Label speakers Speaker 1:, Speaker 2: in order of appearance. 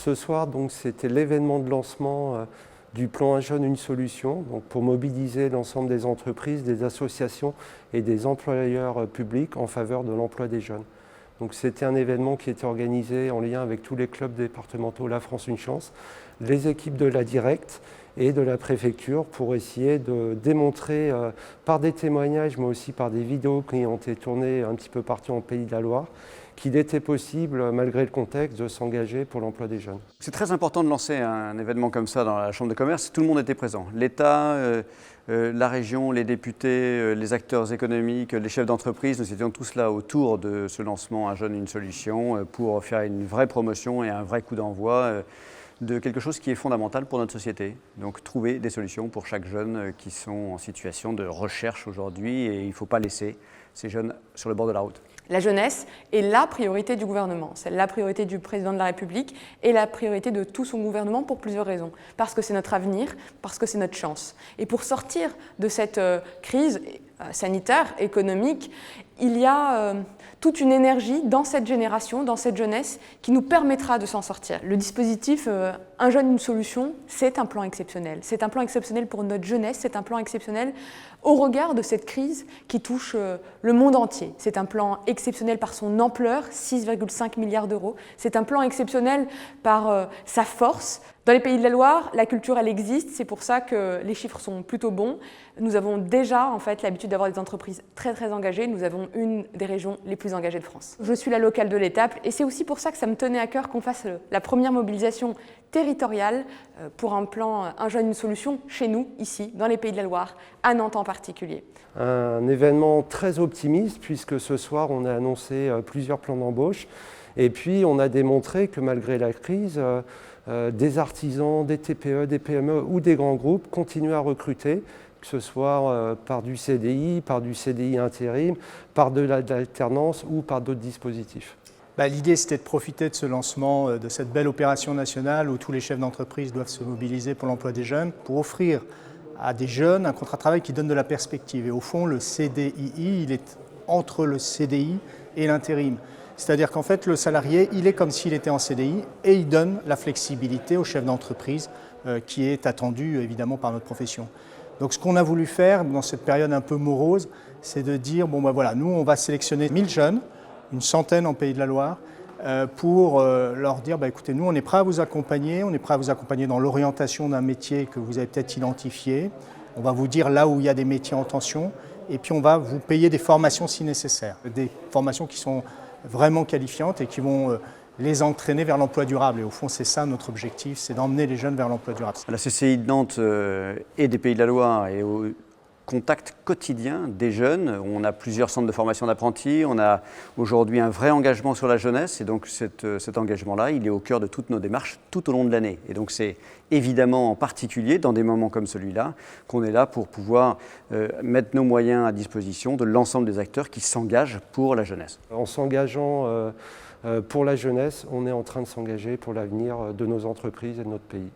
Speaker 1: Ce soir, c'était l'événement de lancement du plan Un jeune, une solution, donc pour mobiliser l'ensemble des entreprises, des associations et des employeurs publics en faveur de l'emploi des jeunes. Donc c'était un événement qui était organisé en lien avec tous les clubs départementaux La France Une Chance, les équipes de la Directe et de la préfecture pour essayer de démontrer par des témoignages mais aussi par des vidéos qui ont été tournées un petit peu partout en Pays de la Loire qu'il était possible, malgré le contexte, de s'engager pour l'emploi des jeunes.
Speaker 2: C'est très important de lancer un événement comme ça dans la Chambre de commerce. Tout le monde était présent. L'État, la région, les députés, les acteurs économiques, les chefs d'entreprise, nous étions tous là autour de ce lancement Un jeune, une solution pour faire une vraie promotion et un vrai coup d'envoi de quelque chose qui est fondamental pour notre société. Donc trouver des solutions pour chaque jeune qui sont en situation de recherche aujourd'hui et il ne faut pas laisser ces jeunes sur le bord de la route.
Speaker 3: La jeunesse est la priorité du gouvernement, c'est la priorité du président de la République et la priorité de tout son gouvernement pour plusieurs raisons. Parce que c'est notre avenir, parce que c'est notre chance. Et pour sortir de cette crise sanitaire, économique, il y a toute une énergie dans cette génération, dans cette jeunesse, qui nous permettra de s'en sortir. Le dispositif Un jeune, une solution, c'est un plan exceptionnel. C'est un plan exceptionnel pour notre jeunesse, c'est un plan exceptionnel au regard de cette crise qui touche le monde entier. C'est un plan exceptionnel par son ampleur, 6,5 milliards d'euros. C'est un plan exceptionnel par sa force. Dans les Pays de la Loire, la culture, elle existe. C'est pour ça que les chiffres sont plutôt bons. Nous avons déjà l'habitude d'avoir des entreprises très engagées. Nous avons une des régions les plus engagées de France. Je suis la locale de l'étape et c'est aussi pour ça que ça me tenait à cœur qu'on fasse la première mobilisation territoriale pour un plan Un jeune, une solution chez nous, ici, dans les Pays de la Loire, à Nantes en particulier.
Speaker 1: Un événement très optimiste puisque ce soir on a annoncé plusieurs plans d'embauche et puis on a démontré que malgré la crise, des artisans, des TPE, des PME ou des grands groupes continuent à recruter, que ce soit par du CDI intérim, par de l'alternance ou par d'autres dispositifs.
Speaker 4: L'idée, c'était de profiter de ce lancement, de cette belle opération nationale où tous les chefs d'entreprise doivent se mobiliser pour l'emploi des jeunes, pour offrir à des jeunes un contrat de travail qui donne de la perspective. Et au fond, le CDII, il est entre le CDI et l'intérim. C'est-à-dire qu'en fait, le salarié, il est comme s'il était en CDI et il donne la flexibilité au chef d'entreprise qui est attendu évidemment par notre profession. Donc ce qu'on a voulu faire dans cette période un peu morose, c'est de dire, nous on va sélectionner 1000 jeunes, une centaine en Pays de la Loire, pour leur dire, écoutez, nous on est prêts à vous accompagner, dans l'orientation d'un métier que vous avez peut-être identifié, on va vous dire là où il y a des métiers en tension, et puis on va vous payer des formations si nécessaire, des formations qui sont vraiment qualifiantes et qui vont les entraîner vers l'emploi durable. Et au fond, c'est ça notre objectif, c'est d'emmener les jeunes vers l'emploi durable.
Speaker 2: La CCI de Nantes et des Pays de la Loire est au contact quotidien des jeunes. On a plusieurs centres de formation d'apprentis, on a aujourd'hui un vrai engagement sur la jeunesse et donc cet engagement-là, il est au cœur de toutes nos démarches tout au long de l'année. Et donc c'est évidemment en particulier dans des moments comme celui-là qu'on est là pour pouvoir mettre nos moyens à disposition de l'ensemble des acteurs qui s'engagent pour la jeunesse.
Speaker 1: En s'engageant pour la jeunesse, on est en train de s'engager pour l'avenir de nos entreprises et de notre pays.